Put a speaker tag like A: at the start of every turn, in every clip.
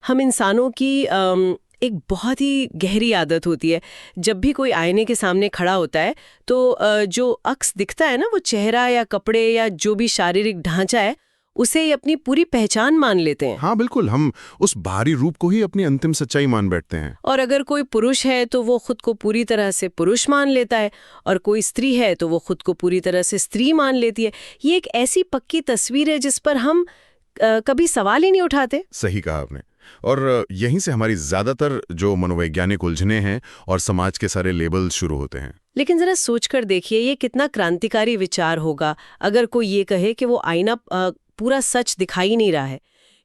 A: हम इंसानों की एक बहुत ही गहरी आदत होती है। जब भी कोई आईने के सामने खड़ा होता है तो जो अक्स दिखता है ना, वो चेहरा या कपड़े या जो भी शारीरिक ढांचा है, उसे ही अपनी पूरी पहचान मान लेते हैं।
B: हाँ बिल्कुल, हम उस बाहरी रूप को ही अपनी अंतिम सच्चाई मान बैठते हैं।
A: और अगर कोई पुरुष है तो वो खुद को पूरी तरह से पुरुष मान लेता है, और कोई स्त्री है तो वो खुद को पूरी तरह से स्त्री मान लेती है। ये एक ऐसी पक्की तस्वीर है जिस पर हम कभी सवाल ही नहीं उठाते।
B: सही कहा आपने। और यहीं से हमारी ज्यादातर जो मनोवैज्ञानिक उलझने हैं और समाज के सारे लेबल शुरू होते हैं।
A: लेकिन जरा सोचकर देखिए, ये कितना क्रांतिकारी विचार होगा अगर कोई ये कहे कि वो आईना पूरा सच दिखाई नहीं रहा है,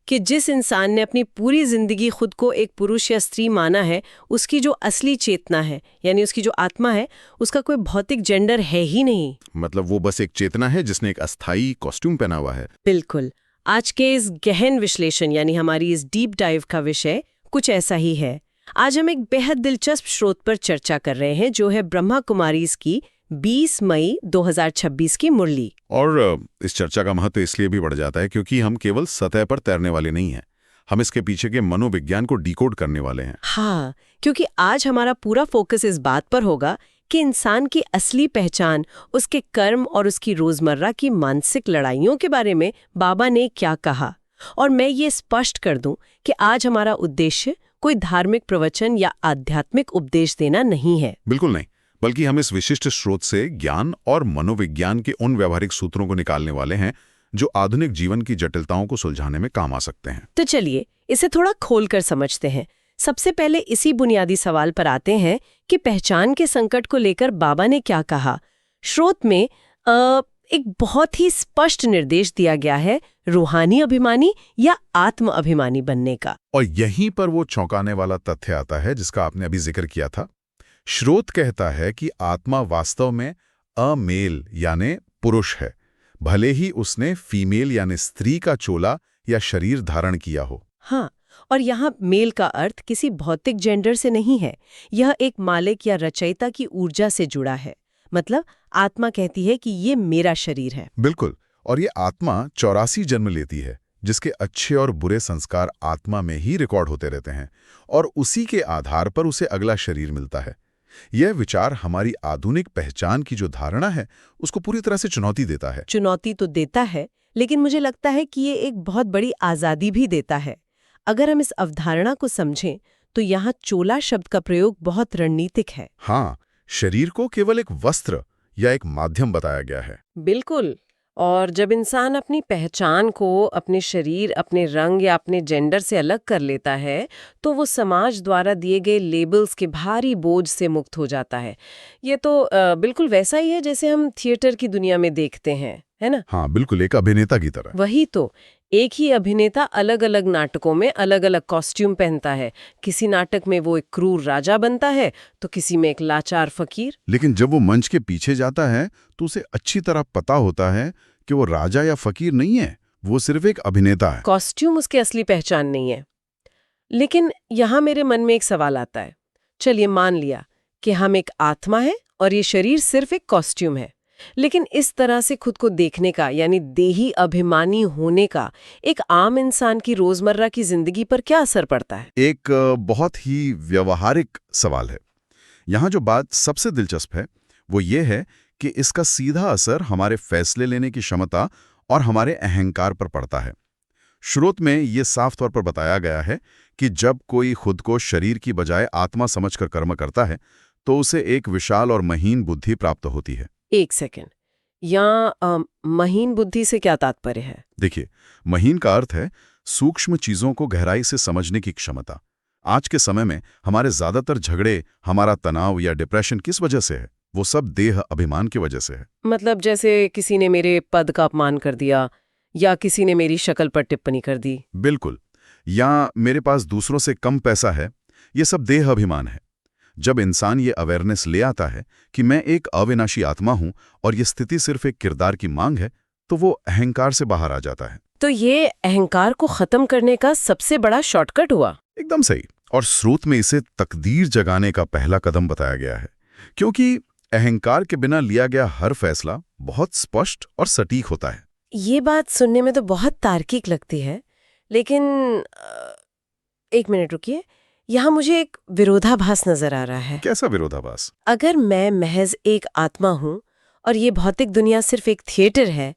A: कि जिस इंसान ने अपनी पूरी जिंदगी खुद को एक पुरुष या स्त्री माना है, उसकी जो असली चेतना है, यानी उसकी जो आत्मा है, उसका कोई भौतिक जेंडर है ही नहीं।
B: मतलब वो बस एक चेतना है जिसने एक अस्थाई कॉस्ट्यूम पहना हुआ है।
A: बिल्कुल। आज के इस गहन विश्लेषण यानी हमारी इस डीप डाइव का विषय कुछ ऐसा ही है। आज हम एक बेहद दिलचस्प स्रोत पर चर्चा कर रहे हैं, जो है ब्रह्मा कुमारीज की 20 मई 2026 की मुरली।
B: और इस चर्चा का महत्व इसलिए भी बढ़ जाता है क्योंकि हम केवल सतह पर तैरने वाले नहीं हैं, हम इसके पीछे के मनोविज्ञान को डिकोड करने वाले हैं।
A: हाँ, क्योंकि आज हमारा पूरा फोकस इस बात पर होगा कि इंसान की असली पहचान, उसके कर्म और उसकी रोजमर्रा की मानसिक लड़ाइयों के बारे में बाबा ने क्या कहा। और मैं ये स्पष्ट कर दूं कि आज हमारा उद्देश्य कोई धार्मिक प्रवचन या आध्यात्मिक उपदेश देना नहीं है।
B: बिल्कुल नहीं, बल्कि हम इस विशिष्ट स्रोत से ज्ञान और मनोविज्ञान के उन व्यवहारिक सूत्रों को निकालने वाले हैं जो आधुनिक जीवन की जटिलताओं को सुलझाने में काम आ सकते हैं।
A: तो चलिए इसे थोड़ा खोलकर समझते हैं। सबसे पहले इसी बुनियादी सवाल पर आते हैं कि पहचान के संकट को लेकर बाबा ने क्या कहा। स्रोत में एक बहुत ही स्पष्ट निर्देश दिया गया है रूहानी अभिमानी या आत्म अभिमानी बनने का।
B: और यहीं पर वो चौंकाने वाला तथ्य आता है जिसका आपने अभी जिक्र किया था। स्रोत कहता है कि आत्मा वास्तव में अमेल यानी पुरुष है, भले ही उसने फीमेल यानी स्त्री का चोला या शरीर धारण किया हो।
A: हाँ, और यहाँ मेल का अर्थ किसी भौतिक जेंडर से नहीं है। यह एक मालिक या रचयिता की ऊर्जा से जुड़ा है। मतलब आत्मा कहती है कि ये मेरा शरीर है।
B: बिल्कुल। और ये आत्मा 84 जन्म लेती है, जिसके अच्छे और बुरे संस्कार आत्मा में ही रिकॉर्ड होते रहते हैं, और उसी के आधार पर उसे अगला शरीर मिलता है। यह विचार हमारी आधुनिक पहचान की जो धारणा है उसको पूरी तरह से चुनौती देता है।
A: चुनौती तो देता है, लेकिन मुझे लगता है कि ये एक बहुत बड़ी आज़ादी भी देता है। अगर हम इस अवधारणा को समझें तो यहाँ चोला शब्द का प्रयोग बहुत रणनीतिक है।
B: हाँ, शरीर को केवल एक वस्त्र या एक माध्यम बताया गया है।
A: बिल्कुल। और जब इंसान अपनी पहचान को अपने शरीर, अपने रंग या अपने जेंडर से अलग कर लेता है, तो वो समाज द्वारा दिए गए लेबल्स के भारी बोझ से मुक्त हो जाता है। ये तो बिल्कुल वैसा ही है जैसे हम थिएटर की दुनिया में देखते हैं, है ना?
B: हाँ बिल्कुल, एक अभिनेता की तरह।
A: वही तो, एक ही अभिनेता अलग अलग नाटकों में अलग अलग कॉस्ट्यूम पहनता है। किसी नाटक में वो एक क्रूर राजा बनता है तो किसी में एक लाचार फकीर।
B: लेकिन जब वो मंच के पीछे जाता है तो उसे अच्छी तरह पता होता है कि वो राजा या फकीर नहीं है, वो सिर्फ एक अभिनेता है।
A: कॉस्ट्यूम उसकी असली पहचान नहीं है। लेकिन यहाँ मेरे मन में एक सवाल आता है। चलिए मान लिया कि हम एक आत्मा है और ये शरीर सिर्फ एक कॉस्ट्यूम है, लेकिन इस तरह से खुद को देखने का यानी देही अभिमानी होने का एक आम इंसान की रोजमर्रा की जिंदगी पर क्या असर पड़ता है?
B: एक बहुत ही व्यवहारिक सवाल है। यहाँ जो बात सबसे दिलचस्प है वो ये है कि इसका सीधा असर हमारे फैसले लेने की क्षमता और हमारे अहंकार पर पड़ता है। स्रोत में ये साफ तौर पर बताया गया है कि जब कोई खुद को शरीर की बजाय आत्मा समझकर कर्म करता है तो उसे एक विशाल और महीन बुद्धि प्राप्त होती है।
A: एक सेकंड, यहाँ महीन बुद्धि से क्या तात्पर्य है?
B: देखिए, महीन का अर्थ है सूक्ष्म चीजों को गहराई से समझने की क्षमता। आज के समय में हमारे ज्यादातर झगड़े, हमारा तनाव या डिप्रेशन किस वजह से है? वो सब देह अभिमान की वजह से है।
A: मतलब जैसे किसी ने मेरे पद का अपमान कर दिया या किसी ने मेरी शक्ल पर टिप्पणी कर दी।
B: बिल्कुल। या मेरे पास दूसरों से कम पैसा है, ये सब देह अभिमान है। जब इंसान ये अवेयरनेस ले आता है कि मैं एक अविनाशी आत्मा हूं और ये स्थिति सिर्फ एक किरदार की मांग है, तो वो अहंकार से बाहर आ जाता है।
A: तो ये अहंकार को खत्म करने का सबसे बड़ा शॉर्टकट हुआ।
B: एकदम सही। और स्रोत में इसे तकदीर जगाने का पहला कदम बताया गया है, क्योंकि अहंकार के बिना लिया गया हर फैसला बहुत स्पष्ट और सटीक होता है।
A: ये बात सुनने में तो बहुत तार्किक लगती है, लेकिन एक मिनट रुकिए, यहाँ मुझे एक विरोधाभास नजर आ रहा है।
B: कैसा विरोधाभास?
A: अगर मैं महज एक आत्मा हूँ और ये भौतिक दुनिया सिर्फ एक थिएटर है,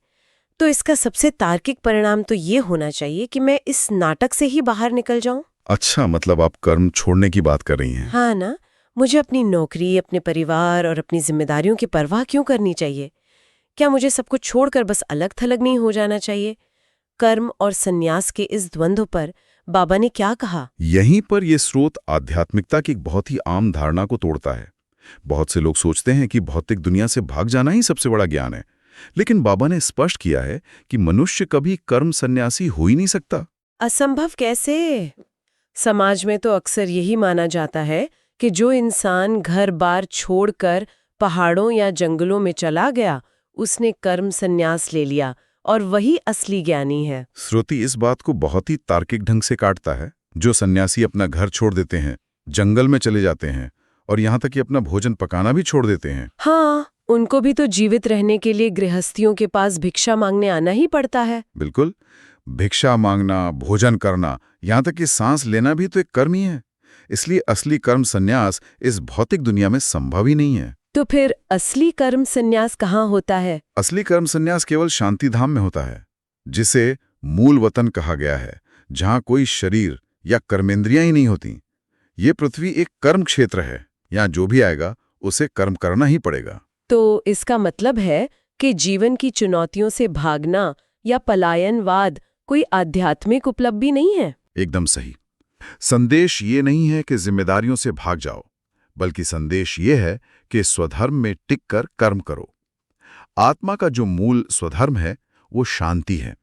A: तो इसका सबसे तार्किक परिणाम तो ये होना चाहिए कि मैं इस नाटक से ही बाहर निकल जाऊं।
B: अच्छा, मतलब आप कर्म छोड़ने की बात कर रही हैं?
A: हाँ ना, मुझे अपनी नौकरी, अपने परिवार और अपनी जिम्मेदारियों की परवाह क्यों करनी चाहिए? क्या मुझे सब कुछ छोड़कर बस अलग थलग नहीं हो जाना चाहिए? कर्म और संन्यास के इस द्वंद्व पर बाबा ने क्या कहा?
B: यहीं पर यह स्रोत आध्यात्मिकता की एक बहुत ही आम धारणा को तोड़ता है। बहुत से लोग सोचते हैं कि भौतिक दुनिया से भाग जाना ही सबसे बड़ा ज्ञान है, लेकिन बाबा ने स्पष्ट किया है कि मनुष्य कभी कर्म सन्यासी हो ही नहीं सकता।
A: असंभव कैसे? समाज में तो अक्सर यही माना जाता है कि जो इंसान घर बार छोड़कर पहाड़ों या जंगलों में चला गया, उसने कर्म संन्यास ले लिया और वही असली ज्ञानी है।
B: श्रुति इस बात को बहुत ही तार्किक ढंग से काटता है। जो सन्यासी अपना घर छोड़ देते हैं, जंगल में चले जाते हैं और यहाँ तक कि अपना भोजन पकाना भी छोड़ देते हैं।
A: हाँ, उनको भी तो जीवित रहने के लिए गृहस्थियों के पास भिक्षा मांगने आना ही पड़ता है।
B: बिल्कुल, भिक्षा मांगना, भोजन करना, यहाँ तक कि सांस लेना भी तो एक कर्म ही है। इसलिए असली कर्म संन्यास इस भौतिक दुनिया में संभव ही नहीं है।
A: तो फिर असली कर्म संन्यास कहाँ होता है?
B: असली कर्म संन्यास केवल शांतिधाम में होता है, जिसे मूल वतन कहा गया है, जहाँ कोई शरीर या कर्मेंद्रियां ही नहीं होती। ये पृथ्वी एक कर्म क्षेत्र है, यहाँ जो भी आएगा उसे कर्म करना ही पड़ेगा।
A: तो इसका मतलब है कि जीवन की चुनौतियों से भागना या पलायनवाद कोई आध्यात्मिक उपलब्धि नहीं है।
B: एकदम सही। संदेश ये नहीं है कि जिम्मेदारियों से भाग जाओ, बल्कि संदेश ये है कि स्वधर्म में टिककर कर्म करो। आत्मा का जो मूल स्वधर्म है वो शांति है,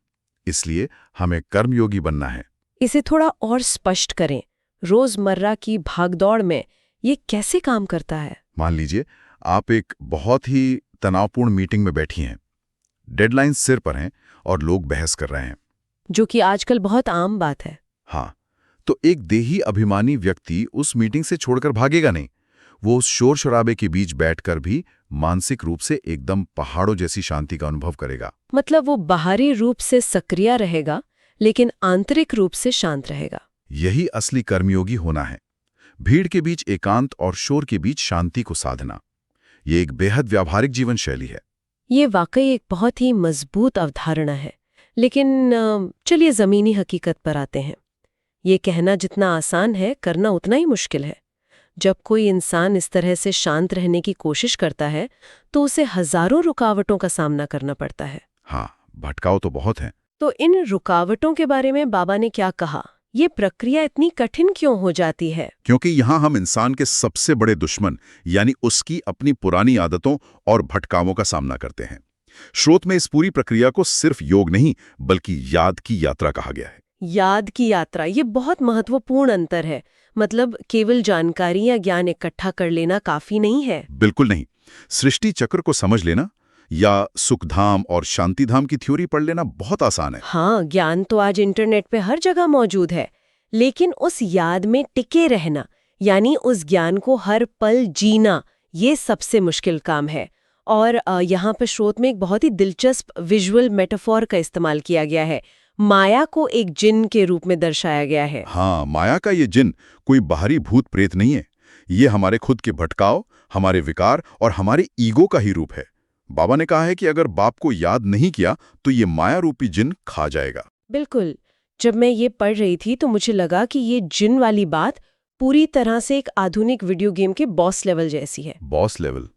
B: इसलिए हमें कर्मयोगी बनना है।
A: इसे थोड़ा और स्पष्ट करें, रोजमर्रा की भागदौड़ में ये कैसे काम करता है?
B: मान लीजिए आप एक बहुत ही तनावपूर्ण मीटिंग में बैठी हैं, डेडलाइन सिर पर हैं और लोग बहस कर रहे हैं,
A: जो कि आजकल बहुत आम बात है।
B: हाँ, तो एक देही अभिमानी व्यक्ति उस मीटिंग से छोड़कर भागेगा नहीं। वो उस शोर शराबे के बीच बैठकर भी मानसिक रूप से एकदम पहाड़ों जैसी शांति का अनुभव करेगा।
A: मतलब वो बाहरी रूप से सक्रिय रहेगा, लेकिन आंतरिक रूप से शांत रहेगा।
B: यही असली कर्मयोगी होना है। भीड़ के बीच एकांत और शोर के बीच शांति को साधना, ये एक बेहद व्यावहारिक जीवन शैली है।
A: ये वाकई एक बहुत ही मजबूत अवधारणा है। लेकिन चलिए जमीनी हकीकत पर आते हैं। ये कहना जितना आसान है, करना उतना ही मुश्किल है। जब कोई इंसान इस तरह से शांत रहने की कोशिश करता है, तो उसे हजारों रुकावटों का सामना करना पड़ता है।
B: हाँ, भटकाव तो बहुत हैं।
A: तो इन रुकावटों के बारे में बाबा ने क्या कहा? ये प्रक्रिया इतनी कठिन क्यों हो जाती है?
B: क्योंकि यहाँ हम इंसान के सबसे बड़े दुश्मन यानी उसकी अपनी पुरानी आदतों और भटकावों का सामना करते हैं। स्रोत में इस पूरी प्रक्रिया को सिर्फ योग नहीं बल्कि याद की यात्रा कहा गया है।
A: याद की यात्रा, ये बहुत महत्वपूर्ण अंतर है। मतलब केवल जानकारी या ज्ञान इकट्ठा कर लेना काफी नहीं है।
B: बिल्कुल नहीं। सृष्टि चक्र को समझ लेना या सुखधाम और शांतिधाम की थ्योरी पढ़ लेना बहुत आसान है।
A: हाँ, ज्ञान तो आज इंटरनेट पे हर जगह मौजूद है, लेकिन उस याद में टिके रहना, यानी उस ज्ञान को हर पल जीना, ये सबसे मुश्किल काम है। और यहाँ पर स्रोत में एक बहुत ही दिलचस्प विजुअल मेटाफोर का इस्तेमाल किया गया है। माया को एक जिन के रूप में दर्शाया गया है।
B: हाँ, माया का ये जिन कोई बाहरी भूत प्रेत नहीं है। ये हमारे खुद के भटकाव, हमारे विकार और हमारे ईगो का ही रूप है। बाबा ने कहा है कि अगर बाप को याद नहीं किया तो ये माया रूपी जिन खा जाएगा।
A: बिल्कुल। जब मैं ये पढ़ रही थी तो मुझे लगा कि ये जिन वाली बात पूरी तरह से एक आधुनिक वीडियो गेम के बॉस लेवल जैसी है।
B: Boss level?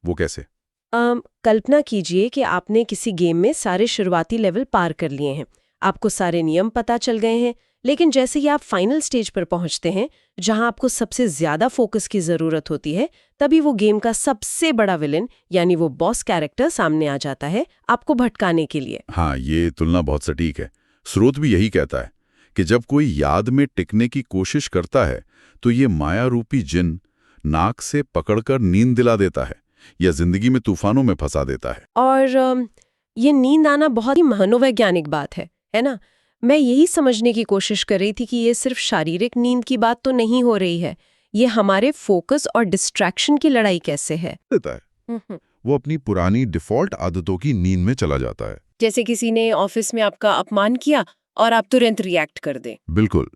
B: वो कैसे?
A: कल्पना कीजिए कि आपने किसी गेम में सारे शुरुआती लेवल पार कर लिए हैं। आपको सारे नियम पता चल गए हैं, लेकिन जैसे ही आप फाइनल स्टेज पर पहुंचते हैं, जहां आपको सबसे ज्यादा फोकस की जरूरत होती है, तभी वो गेम का सबसे बड़ा विलेन यानी वो बॉस कैरेक्टर सामने आ जाता है आपको भटकाने के लिए।
B: हाँ, ये तुलना बहुत सटीक है। स्रोत भी यही कहता है कि जब कोई याद में टिकने की कोशिश करता है तो ये माया रूपी जिन नाक से पकड़कर नींद दिला देता है या जिंदगी में तूफानों में फंसा देता है।
A: और ये नींद आना बहुत ही मनोवैज्ञानिक बात है ना? मैं यही समझने की कोशिश कर रही थी कि ये सिर्फ शारीरिक नींद की बात तो नहीं हो रही है। ये हमारे फोकस और डिस्ट्रैक्शन की लड़ाई कैसे है?
B: देता है। वो अपनी पुरानी डिफॉल्ट आदतों की नींद में चला जाता है।
A: जैसे किसी ने ऑफिस में आपका अपमान किया और आप तुरंत रिएक्ट कर दे।
B: बिल्कुल।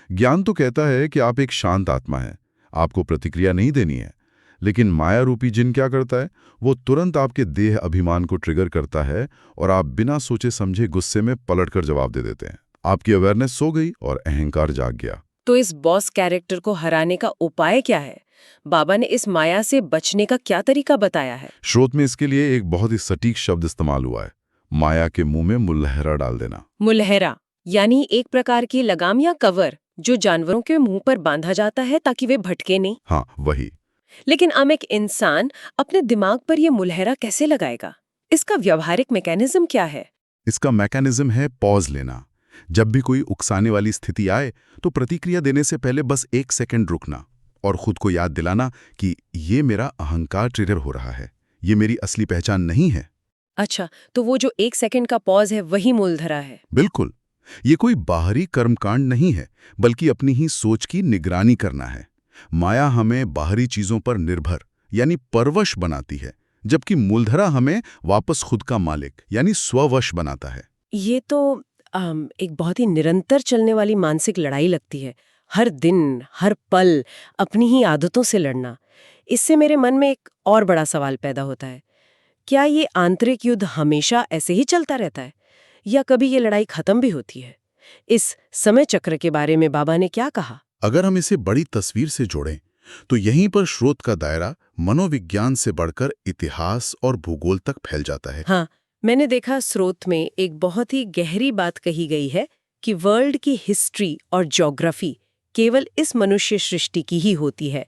B: ज्ञान तो कहता है कि आप एक शांत आत्मा है, आपको प्रतिक्रिया नहीं देनी है। लेकिन माया रूपी जिन क्या करता है, वो तुरंत आपके देह अभिमान को ट्रिगर करता है और आप बिना सोचे समझे गुस्से में पलटकर जवाब दे देते हैं। आपकी अवेयरनेस सो गई और अहंकार जाग गया।
A: तो इस बॉस कैरेक्टर को हराने का उपाय क्या है? बाबा ने इस माया से बचने का क्या तरीका बताया है?
B: स्रोत में इसके लिए एक बहुत ही सटीक शब्द इस्तेमाल हुआ है, माया के मुंह में मुल्लहरा डाल देना।
A: मुलहरा यानी एक प्रकार की लगाम या कवर जो जानवरों के मुंह पर बांधा जाता है ताकि वे भटके नहीं।
B: हाँ, वही।
A: लेकिन आम एक इंसान अपने दिमाग पर यह मुलहरा कैसे लगाएगा? इसका व्यावहारिक मैकेनिज्म क्या है?
B: इसका मैकेनिज्म है पॉज लेना। जब भी कोई उकसाने वाली स्थिति आए तो प्रतिक्रिया देने से पहले बस 1 सेकंड रुकना और खुद को याद दिलाना कि ये मेरा अहंकार ट्रिगर हो रहा है, ये मेरी असली पहचान नहीं है।
A: अच्छा, तो वो जो 1 सेकंड का पॉज है वही मूलधरा है।
B: बिल्कुल। ये कोई बाहरी कर्मकांड नहीं है, बल्कि अपनी ही सोच की निगरानी करना है। माया हमें बाहरी चीजों पर निर्भर यानी परवश बनाती है, जबकि मूलधरा हमें वापस खुद का मालिक यानी स्ववश बनाता है।
A: ये तो एक बहुत ही निरंतर चलने वाली मानसिक लड़ाई लगती है। हर दिन, हर पल अपनी ही आदतों से लड़ना। इससे मेरे मन में एक और बड़ा सवाल पैदा होता है। क्या ये आंतरिक युद्ध हमेशा ऐसे ही चलता रहता है या कभी ये लड़ाई खत्म भी होती है? इस समय चक्र के बारे में बाबा ने क्या कहा?
B: अगर हम इसे बड़ी तस्वीर से जोड़ें तो यहीं पर स्रोत का दायरा मनोविज्ञान से बढ़कर इतिहास और भूगोल तक फैल जाता है।
A: हाँ, मैंने देखा स्रोत में एक बहुत ही गहरी बात कही गई है कि वर्ल्ड की हिस्ट्री और ज्योग्राफी केवल इस मनुष्य सृष्टि की ही होती है।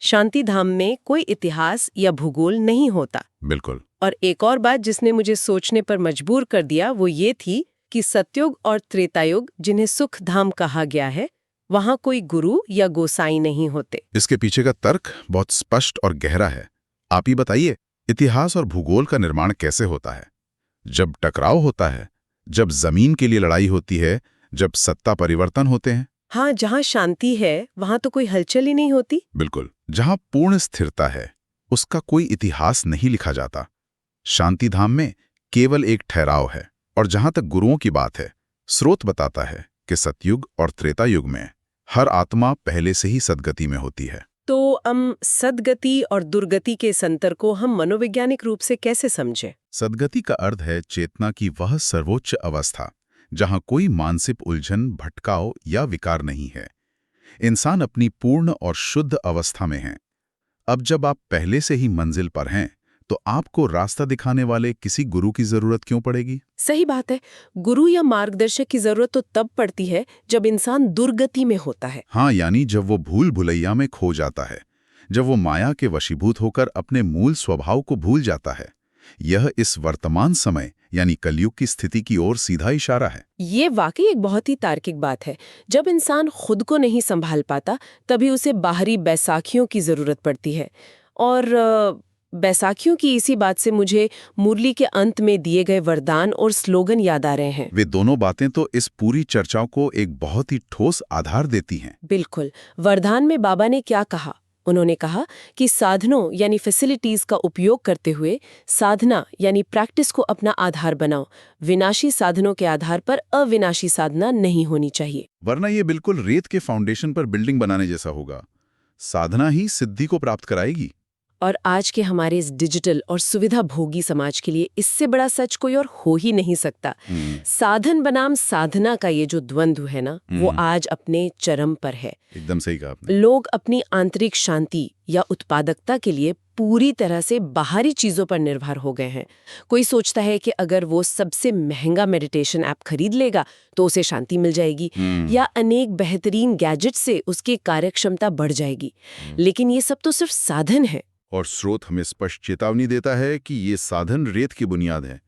A: शांति धाम में कोई इतिहास या भूगोल नहीं होता।
B: बिल्कुल।
A: और एक और बात जिसने मुझे सोचने पर मजबूर कर दिया वो ये थी कि सतयुग और त्रेतायुग, जिन्हें सुख धाम कहा गया है, वहां कोई गुरु या गोसाई नहीं होते।
B: इसके पीछे का तर्क बहुत स्पष्ट और गहरा है। आप ही बताइए, इतिहास और भूगोल का निर्माण कैसे होता है? जब टकराव होता है, जब जमीन के लिए लड़ाई होती है, जब सत्ता परिवर्तन होते हैं।
A: हाँ, जहाँ शांति है वहां तो कोई हलचल ही नहीं होती।
B: बिल्कुल। जहां पूर्ण स्थिरता है उसका कोई इतिहास नहीं लिखा जाता। शांति धाम में केवल एक ठहराव है। और जहां तक गुरुओं की बात है, स्रोत बताता है कि सतयुग और त्रेता युग में हर आत्मा पहले से ही सद्गति में होती है।
A: तो सद्गति और दुर्गति के इस अंतर को हम मनोवैज्ञानिक रूप से कैसे समझें?
B: सद्गति का अर्थ है चेतना की वह सर्वोच्च अवस्था जहां कोई मानसिक उलझन, भटकाव या विकार नहीं है। इंसान अपनी पूर्ण और शुद्ध अवस्था में है। अब जब आप पहले से ही मंजिल पर हैं तो आपको रास्ता दिखाने वाले किसी गुरु की जरूरत क्यों पड़ेगी?
A: सही बात है। गुरु या मार्गदर्शक की जरूरत तो तब पड़ती है जब इंसान दुर्गति में होता है।
B: हाँ, यानी जब वो भूल भुलैया में खो जाता है, जब वो माया के वशीभूत होकर अपने मूल स्वभाव को भूल जाता है। यह इस वर्तमान समय यानी कलयुग की स्थिति की ओर सीधा इशारा है।
A: ये वाकई एक बहुत ही तार्किक बात है। जब इंसान खुद को नहीं संभाल पाता तभी उसे बाहरी बैसाखियों की जरूरत पड़ती है। और बैसाखियों की इसी बात से मुझे मुरली के अंत में दिए गए वरदान और स्लोगन याद आ रहे हैं।
B: वे दोनों बातें तो इस पूरी चर्चा को एक बहुत ही ठोस आधार देती हैं।
A: बिल्कुल। वरदान में बाबा ने क्या कहा? उन्होंने कहा कि साधनों यानी फैसिलिटीज का उपयोग करते हुए साधना यानी प्रैक्टिस को अपना आधार बनाओ। विनाशी साधनों के आधार पर अविनाशी साधना नहीं होनी चाहिए,
B: वरना ये बिल्कुल रेत के फाउंडेशन पर बिल्डिंग बनाने जैसा होगा। साधना ही सिद्धि को प्राप्त कराएगी।
A: और आज के हमारे इस डिजिटल और सुविधा भोगी समाज के लिए इससे बड़ा सच कोई और हो ही नहीं सकता। साधन बनाम साधना का ये जो द्वंद्व है ना, वो आज अपने चरम पर है।
B: एकदम सही कहा आपने।
A: लोग अपनी आंतरिक शांति या उत्पादकता के लिए पूरी तरह से बाहरी चीजों पर निर्भर हो गए हैं। कोई सोचता है कि अगर वो सबसे महंगा मेडिटेशन ऐप खरीद लेगा तो उसे शांति मिल जाएगी, या अनेक बेहतरीन गैजेट से उसकी कार्यक्षमता बढ़ जाएगी। लेकिन ये सब तो सिर्फ साधन है।
B: और स्रोत हमें स्पष्ट चेतावनी देता है कि ये साधन रेत की बुनियाद है।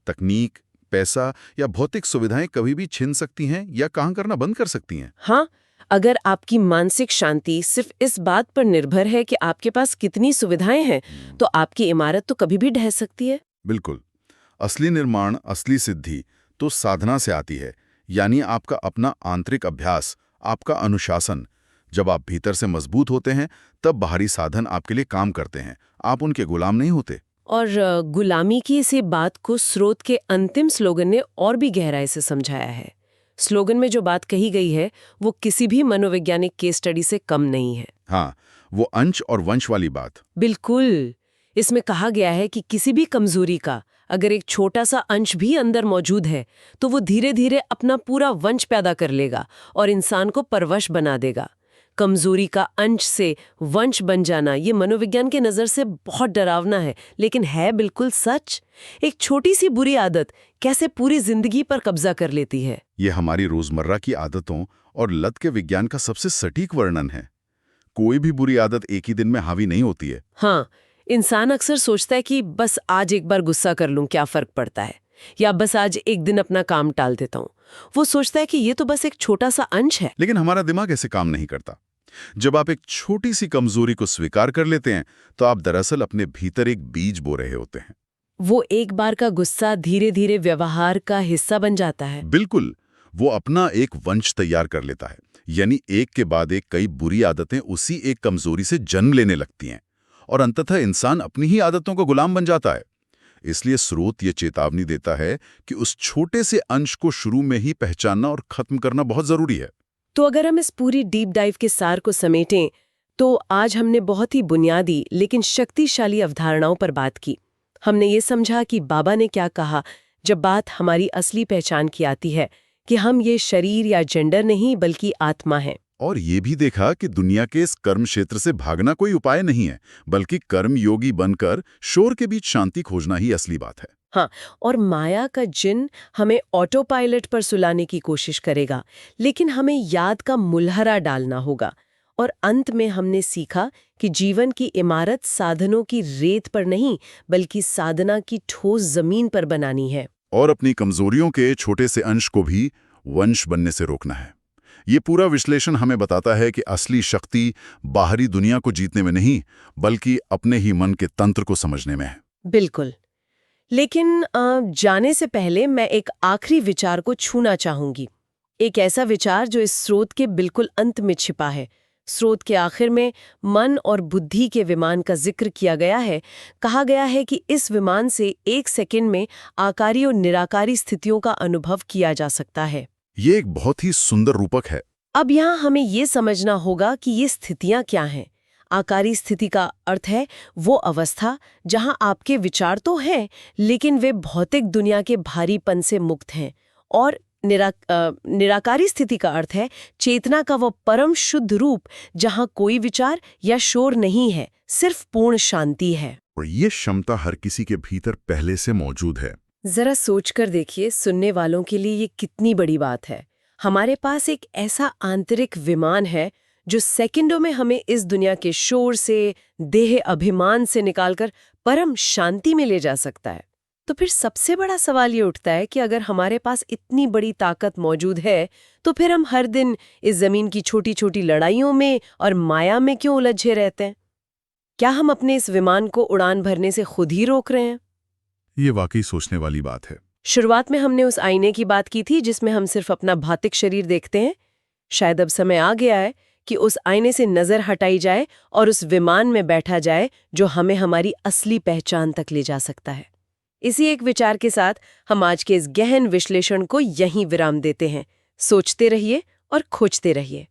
B: तकनीक, पैसा या भौतिक सुविधाएं कभी भी छिन सकती हैं या काम करना बंद कर सकती हैं।
A: हाँ, अगर आपकी मानसिक शांति सिर्फ इस बात पर निर्भर है कि आपके पास कितनी सुविधाएं हैं, तो आपकी इमारत तो कभी भी ढह सकती है।
B: बिल्कुल। असली निर्माण, असली सिद्धि तो साधना से आती है, यानी आपका अपना आंतरिक अभ्यास, आपका अनुशासन। जब आप भीतर से मजबूत होते हैं तब बाहरी साधन आपके लिए काम करते हैं, आप उनके गुलाम नहीं होते।
A: और गुलामी की इसी बात को स्रोत के अंतिम स्लोगन ने और भी गहराई से समझाया है। स्लोगन में जो बात कही गई है वो किसी भी मनोवैज्ञानिक केस स्टडी से कम नहीं है।
B: हाँ, वो अंश और वंश वाली बात।
A: बिल्कुल। इसमें कहा गया है कि किसी भी कमजोरी का अगर एक छोटा सा अंश भी अंदर मौजूद है तो वो धीरे धीरे अपना पूरा वंश पैदा कर लेगा और इंसान को परवश बना देगा। कमजोरी का अंश से वंश बन जाना ये मनोविज्ञान के नज़र से बहुत डरावना है, लेकिन है बिल्कुल सच। एक छोटी सी बुरी आदत कैसे पूरी जिंदगी पर कब्जा कर लेती है।
B: ये हमारी रोजमर्रा की आदतों और लत के विज्ञान का सबसे सटीक वर्णन है। कोई भी बुरी आदत एक ही दिन में हावी नहीं होती है।
A: हाँ, इंसान अक्सर सोचता है कि बस आज एक बार गुस्सा कर लूं, क्या फर्क पड़ता है, या बस आज एक दिन अपना काम टाल देता हूं। वो सोचता है कि ये तो बस एक छोटा सा अंश है।
B: लेकिन हमारा दिमाग ऐसे काम नहीं करता। जब आप एक छोटी सी कमजोरी को स्वीकार कर लेते हैं तो आप दरअसल अपने भीतर एक बीज बो रहे होते हैं।
A: वो एक बार का गुस्सा धीरे धीरे व्यवहार का हिस्सा बन जाता है।
B: बिल्कुल, वो अपना एक वंश तैयार कर लेता है, यानी एक के बाद एक कई बुरी आदतें उसी एक कमजोरी से जन्म लेने लगती हैं और अंततः इंसान अपनी ही आदतों को गुलाम बन जाता है। इसलिए स्रोत ये चेतावनी देता है कि उस छोटे से अंश को शुरू में ही पहचानना और खत्म करना बहुत जरूरी है।
A: तो अगर हम इस पूरी डीप डाइव के सार को समेटें तो आज हमने बहुत ही बुनियादी लेकिन शक्तिशाली अवधारणाओं पर बात की। हमने ये समझा कि बाबा ने क्या कहा जब बात हमारी असली पहचान की आती है कि हम ये शरीर या जेंडर नहीं बल्कि आत्मा हैं।
B: और ये भी देखा कि दुनिया के इस कर्म क्षेत्र से भागना कोई उपाय नहीं है, बल्कि कर्म योगी बनकर शोर के बीच शांति खोजना ही असली बात है।
A: हाँ, और माया का जिन हमें ऑटो पायलट पर सुलाने की कोशिश करेगा, लेकिन हमें याद का मुल्हरा डालना होगा। और अंत में हमने सीखा कि जीवन की इमारत साधनों की रेत पर नहीं बल्कि साधना की ठोस जमीन पर बनानी है।
B: और अपनी कमजोरियों के छोटे से अंश को भी वंश बनने से रोकना है। ये पूरा विश्लेषण हमें बताता है कि असली शक्ति बाहरी दुनिया को जीतने में नहीं बल्कि अपने ही मन के तंत्र को समझने में है।
A: बिल्कुल। लेकिन जाने से पहले मैं एक आखिरी विचार को छूना चाहूंगी। एक ऐसा विचार जो इस स्रोत के बिल्कुल अंत में छिपा है। स्रोत के आखिर में मन और बुद्धि के विमान का जिक्र किया गया है। कहा गया है कि इस विमान से 1 सेकंड में आकारी और निराकारी स्थितियों का अनुभव किया जा सकता है।
B: ये एक बहुत ही सुंदर रूपक है।
A: अब यहाँ हमें ये समझना होगा कि ये स्थितियां क्या हैं। आकारी स्थिति का अर्थ है वो अवस्था जहां आपके विचार तो हैं लेकिन वे भौतिक दुनिया के भारीपन से मुक्त हैं। और निराकारी स्थिति का अर्थ है चेतना का वो परम शुद्ध रूप जहां कोई विचार या शोर नहीं है, सिर्फ पूर्ण शांति है।
B: और ये क्षमता हर किसी के भीतर पहले से मौजूद है।
A: जरा सोचकर देखिए, सुनने वालों के लिए ये कितनी बड़ी बात है। हमारे पास एक ऐसा आंतरिक विमान है जो सेकंडों में हमें इस दुनिया के शोर से, देह अभिमान से निकालकर परम शांति में ले जा सकता है। तो फिर सबसे बड़ा सवाल ये उठता है कि अगर हमारे पास इतनी बड़ी ताकत मौजूद है तो फिर हम हर दिन इस जमीन की छोटी छोटी लड़ाइयों में और माया में क्यों उलझे रहते हैं? क्या हम अपने इस विमान को उड़ान भरने से खुद ही रोक रहे हैं?
B: ये वाकई सोचने वाली बात है।
A: शुरुआत में हमने उस आईने की बात की थी जिसमें हम सिर्फ अपना भौतिक शरीर देखते हैं। शायद अब समय आ गया है कि उस आईने से नजर हटाई जाए और उस विमान में बैठा जाए जो हमें हमारी असली पहचान तक ले जा सकता है। इसी एक विचार के साथ हम आज के इस गहन विश्लेषण को यहीं विराम देते हैं। सोचते रहिए और खोजते रहिए।